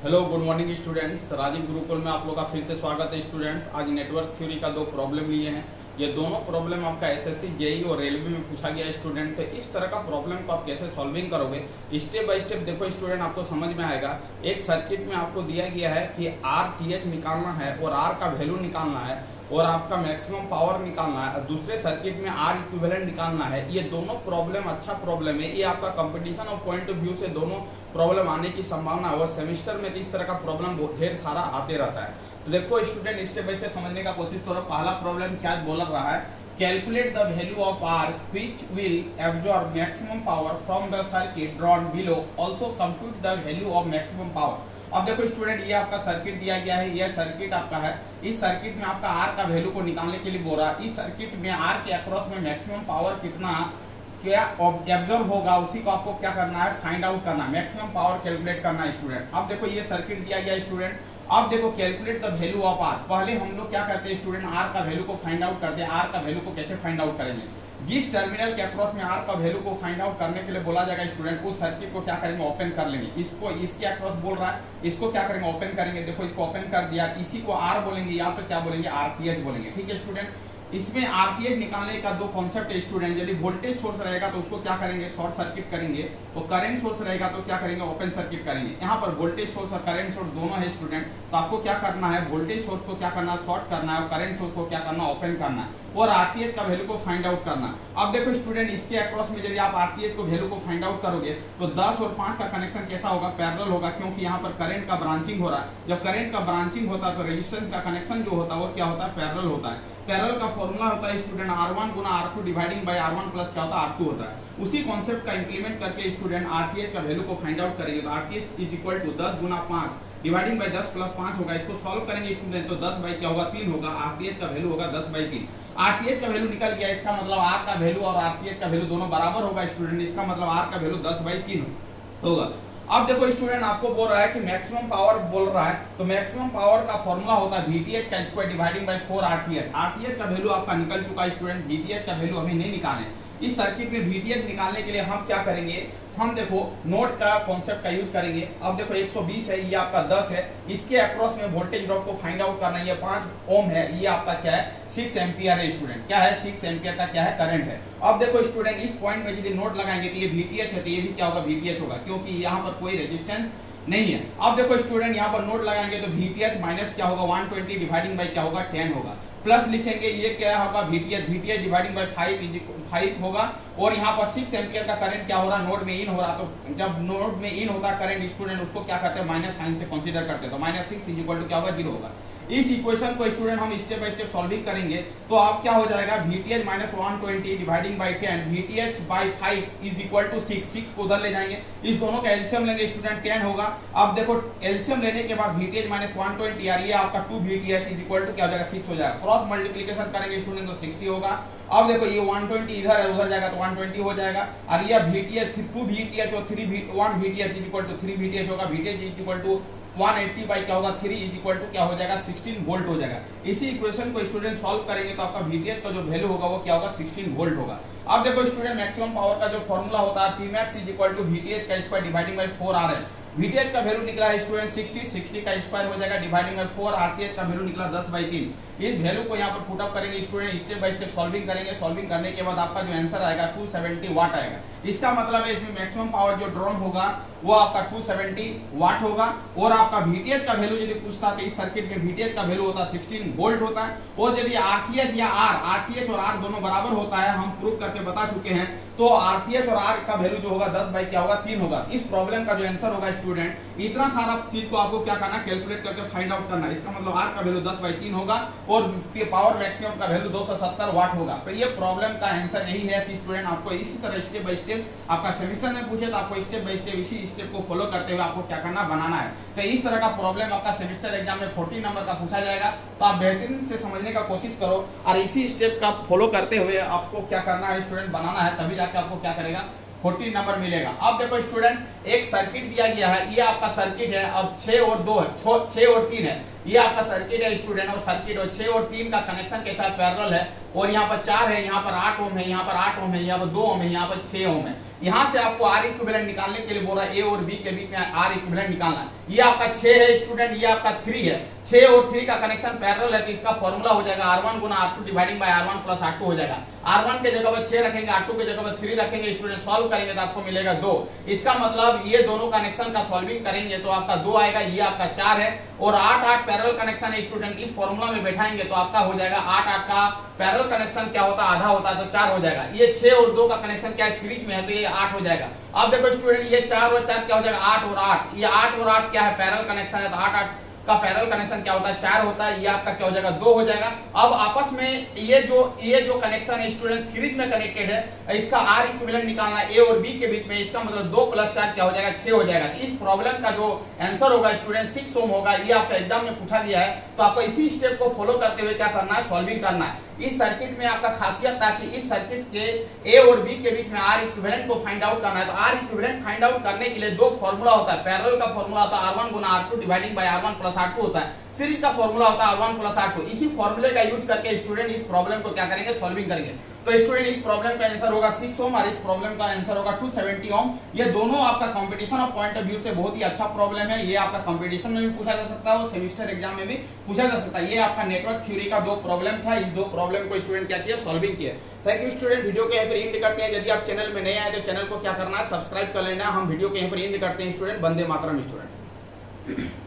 Hello good morning students. Rajeev Gurukul में आप लोग का फिर से स्वागत है स्टूडेंट्स। आज नेटवर्क थ्योरी का दो प्रॉब्लम लिए हैं। ये दोनों प्रॉब्लम आपका एसएससी जेई और रेलवे में पूछा गया है स्टूडेंट। तो इस तरह का प्रॉब्लम को आप कैसे सॉल्विंग करोगे, स्टेप बाय स्टेप देखो स्टूडेंट, आपको समझ में आएगा। एक सर्किट में आपको दिया गया है कि RTH निकालना है और R का वैल्यू निकालना है और आपका मैक्सिमम पावर निकालना है, और दूसरे सर्किट में R इक्विवेलेंट निकालना है। ये दोनों प्रॉब्लम अच्छा प्रॉब्लम है। ये आपका कंपटीशन और पॉइंट ऑफ व्यू से दोनों प्रॉब्लम आने की संभावना है और सेमेस्टर में तो इस तरह का प्रॉब्लम ढेर सारा आते रहता है। तो देखो स्टूडेंट, स्टेप बाय स्टेप समझने का कोशिश करो। पहला प्रॉब्लम क्या बोल रहा है, calculate the value of R which will absorb maximum power from the circuit drawn below, also compute the value of maximum power। अब देखो स्टूडेंट, ये आपका सर्किट दिया गया है, यह सर्किट आपका है। इस सर्किट में आपका R का वैल्यू को निकालने के लिए बोल रहा है। इस सर्किट में R के अक्रॉस में मैक्सिमम पावर कितना क्या एब्जॉर्ब होगा, उसी को आपको क्या करना है, फाइंड आउट करना है, मैक्सिमम पावर कैलकुलेट करना है स्टूडेंट। अब देखो ये सर्किट दिया गया स्टूडेंट। अब देखो calculate the value of R। पहले हम लोग क्या करते हैं स्टूडेंट, R का वैल्यू को फाइंड आउट करते हैं। R का वैल्यू को कैसे फाइंड आउट करेंगे, जिस टर्मिनल के अक्रॉस में R का वैल्यू को फाइंड आउट करने के लिए बोला जाएगा स्टूडेंट, उस सर्किट को क्या करेंगे, ओपन कर लेंगे। इसको इसके अक्रॉस बोल रहा है, इसको क्या करेंगे, ओपन करेंगे। देखो इसको ओपन कर दिया, इसी को R बोलेंगे या तो क्या बोलेंगे, RTH बोलेंगे। ठीक है स्टूडेंट, इसमें RTH निकालने का दो कॉन्सेप्ट है स्टूडेंट। यदि वोल्टेज सोर्स रहेगा तो उसको क्या करेंगे, शॉर्ट सर्किट करेंगे, और करंट सोर्स रहेगा तो क्या करेंगे, ओपन सर्किट करेंगे। यहाँ पर वोल्टेज सोर्स और करंट सोर्स दोनों है स्टूडेंट। तो आपको क्या करना है, वोल्टेज सोर्स को क्या करना है, शॉर्ट करना है, और करंट सोर्स को क्या करना है, ओपन करना है, और RTH का वैल्यू को फाइंड आउट करना। अब देखो स्टूडेंट, इसके अक्रॉस में यदि आप RTH को वैल्यू को फाइंड आउट करोगे तो 10 और 5 का कनेक्शन कैसा होगा, पैरेलल होगा, क्योंकि यहाँ पर करंट का ब्रांचिंग हो रहा है। जब करंट का ब्रांचिंग होता है तो रेजिस्टेंस का कनेक्शन जो होता है वो क्या होता है, पैरेलल होता है। पैरेलल का फॉर्मूला होता है student R1 Guna R2 dividing by R1 plus क्या होता है, R2 होता है। उसी कॉन्सेप्ट का इंप्लीमेंट करके स्टूडेंट RTH का वैल्यू को फाइंड आउट करेंगे। तो RTH इज इक्वल टू 10 गुना 5 डिवाइडिंग बाय 10 प्लस 5 होगा। इसको सॉल्व करेंगे स्टूडेंट, तो 10 बाई क्या होगा, 3 होगा। RTH का वैल्यू होगा 10 बाई 3। RTH का वैल्यू निकल गया, इसका मतलब R का वैल्यू और RTH का वैल्यू दोनों बराबर होगा स्टूडेंट। इसका मतलब R का वैल्यू 10 बाई 3 होगा। अब देखो स्टूडेंट, आपको बोल रहा है कि मैक्सिमम पावर बोल रहा है, तो मैक्सिमम पावर का फॉर्मूला होता है VTH का square dividing by 4 RTH। RTH का वैल्यू आपका निकल चुका है स्टूडेंट, VTH का वैल्यू हमें नहीं निकालना है। इस सर्किट में VTH निकालने के लिए हम क्या करेंगे, हम देखो नोड का कॉन्सेप्ट का यूज करेंगे। अब देखो 120 है, ये आपका 10 है, इसके अक्रॉस में वोल्टेज ड्रॉप को फाइंड आउट करना है। ये 5 ओम है, ये आपका क्या है, 6 एम्पियर है स्टूडेंट। क्या है, 6 एम्पियर का क्या है, करंट है। अब देखो स्टूडेंट, इस पॉइंट में यदि नोड लगाएंगे तो ये VTH है, तो ये भी क्या होगा, VTH होगा, क्योंकि यहाँ पर कोई रेजिस्टेंस नहीं है। अब देखो स्टूडेंट, यहाँ पर नोड लगाएंगे तो VTH माइनस क्या होगा, 120 डिवाइडिंग बाई क्या होगा, 10 होगा। प्लस लिखेंगे, ये क्या होगा, VTH डिवाइडिंग बाई 5 होगा। और यहाँ पर 6 एम्पियर का करंट क्या हो रहा, नोड में इन हो रहा। तो जब नोड में इन होता है करंट स्टूडेंट, उसको क्या करते हैं, माइनस साइन से कंसीडर करते हैं। तो -6 इज इक्वल टू क्या होगा, 0 होगा। इस इक्वेशन को स्टूडेंट हम स्टेप बाय स्टेप सॉल्विंग करेंगे तो आप क्या हो जाएगा, VTH minus 120 dividing by 10 VTH by 5 is equal to 6 को उधर ले जाएंगे। इस दोनों का एलसीएम लेंगे स्टूडेंट, 10 होगा। अब देखो एलसीएम लेने के बाद VTH माइनस 120 यार, ये आपका 2 VTH इज इक्वल टू क्या हो जाएगा, 6 हो जाएगा। क्रॉस मल्टीप्लीकेशन करेंगे स्टूडेंट तो 60 होगा। अब देखो ये 120 इधर है, उधर जाएगा तो 120 हो जाएगा। और ये VTH 2 VTH और 1 VTH is equal to 3 VTH होगा। VTH is equal to 180 by क्या होगा, 3 इज इक्वल टू क्या हो जाएगा, 16 वोल्ट हो जाएगा। इसी इक्वेशन को स्टूडेंट सॉल्व करेंगे तो आपका VTH का जो वैल्यू होगा वो क्या होगा, 16 वोल्ट होगा। अब देखो स्टूडेंट, मैक्सिमम पावर का जो फॉर्मूला होता है Pmax is equal to VTH का square dividing by 4 RL। VTH का वैल्यू निकला है स्टूडेंट 60 का स्क्वायर हो जाएगा डिवाइडिंग बाई 4। RTH का वैल्यू निकला 10 बाई 3। इस वैल्यू को यहाँ पर पुट अप करेंगे student, step by step solving करेंगे। सॉल्विंग करने के बाद आपका जो आंसर आएगा 270 वाट आएगा। इसका मतलब है इसमें मैक्सिमम पावर जो ड्रॉन होगा वो आपका 270 वाट होगा। और आपका VTH का वैल्यू यदि पूछता है तो इस सर्किट में VTH का वैल्यू होता है 16 वोल्ट होता है। और यदि RTH या RTH और R दोनों बराबर होता है, हम प्रूव करके बता चुके हैं, तो RTH और R का वैल्यू जो होगा 10 बाई क्या होगा, 3 होगा। इस प्रॉब्लम का जो आंसर होगा स्टूडेंट, इतना सारा चीज को आपको क्या करना, कैलकुलेट करके फाइंड आउट करना। इसका मतलब R का वैल्यू 10 बाई 3 होगा और पावर मैक्सिमम का वैल्यू 270 वाट होगा। तो ये प्रॉब्लम का आंसर यही है स्टूडेंट। आपको इसी तरह स्टेप बाय स्टेप आपका सेमेस्टर में पूछे तो आपको स्टेप बाय स्टेप इसी स्टेप को फॉलो करते हुए आपको क्या करना, बनाना है। तो इस तरह का प्रॉब्लम आपका सेमेस्टर एग्जाम में 40 नंबर का पूछा जाएगा। तो आप बेहतरीन से समझने का कोशिश करो और इसी स्टेप का फॉलो करते हुए आपको क्या करना है स्टूडेंट, बनाना है, तभी जाके आपको क्या करेगा, 40 नंबर मिलेगा। अब देखो स्टूडेंट, एक सर्किट दिया गया है, ये आपका सर्किट है। अब 6 और 2 है, 6 और 3 है, ये आपका सर्किट है स्टूडेंट। और सर्किट और 6 और 3 का कनेक्शन कैसा, पैरेलल है। और यहाँ पर 4 है, यहाँ पर 8 ओम है, यहाँ पर 8 ओम है, यहाँ पर 2 ओम है, यहाँ पर 6 ओम है। यहाँ से आपको आर इक्विवेलेंट निकालने के लिए बोल रहा है, ए और बी के बीच में आर इक्विवेलेंट निकालना। ये आपका 6 है स्टूडेंट, ये आपका 3 है। 6 और 3 का कनेक्शन पैरेलल है, तो इसका फॉर्मूला हो जाएगा R1 Guna R2 dividing by R1 plus R2 हो जाएगा। R1 के जगह पर 6 रखेंगे, R2 के जगह पर 3 रखेंगे स्टूडेंट, सॉल्व करेंगे तो आपको मिलेगा 2। इसका मतलब ये दोनों कनेक्शन का सॉल्विंग करेंगे तो आपका 2 आएगा, ये आपका 4 है। और 8 पैरेलल कनेक्शन है स्टूडेंट, इस फॉर्मूला में बैठाएंगे तो आपका हो जाएगा 8 का पैरेलल कनेक्शन क्या होता है, आधा होता है, तो 4 हो जाएगा। ये 6 और 2 का कनेक्शन क्या है, सीरीज में है, तो ये 8 हो जाएगा। अब देखो स्टूडेंट, ये 4 और 4 क्या हो जाएगा, 8 और 8। ये 8 और 8 क्या है, पैरेलल कनेक्शन है, तो 8 का पैरेलल कनेक्शन क्या होता है, 4 होता है। ये आपका क्या हो जाएगा, 2 हो जाएगा। अब आपस में ये जो कनेक्शन है स्टूडेंट सीरीज में कनेक्टेड है, इसका आर इक्विवेलेंट निकालना ए और बी के बीच में, इसका मतलब 2 + 4 क्या हो जाएगा, 6 हो जाएगा। तो इस प्रॉब्लम का जो आंसर होगा स्टूडेंट 6 ओम होगा। ये आपका एग्जाम में पूछा गया है, तो आपको इसी स्टेप को फॉलो करते हुए क्या करना है, सॉल्विंग करना है। इस सर्किट में आपका खासियत था कि इस सर्किट के ए और बी के बीच में आर इक्विवेलेंट को फाइंड आउट करना है। तो आर इक्विवेलेंट फाइंड आउट करने के लिए 2 फॉर्मूला होता है। पैरेलल का फॉर्मूला होता है R1 Guna R2 dividing by R1 plus R2 होता है। सीरीज का फॉर्मूला होता है R1 प्लस R2। इसी फॉर्मूले का यूज करके स्टूडेंट इस प्रॉब्लम को क्या करेंगे, सॉल्विंग करेंगे। तो स्टूडेंट इस प्रॉब्लम का आंसर होगा 6 ओम और इस प्रॉब्लम का आंसर होगा 270 ओम। ये दोनों आपका competition of point of view से बहुत ही अच्छा प्रॉब्लम है। ये आपका कंपटीशन में भी पूछा जा सकता है और सेमेस्टर एग्जाम में भी पूछा जा सकता है। ये आपका नेटवर्क थ्योरी का 2 प्रॉब्लम था। इस 2 प्रॉब्लम को स्टूडेंट क्या किया, सॉल्विंग किया। Thank you student. वीडियो के यहाँ पर एंड करते हैं। यदि आप चैनल में नए आए तो चैनल को क्या करना है, सब्सक्राइब कर लेना। हम वीडियो के यहाँ पर एंड करते हैं स्टूडेंट। वंदे मातरम स्टूडेंट।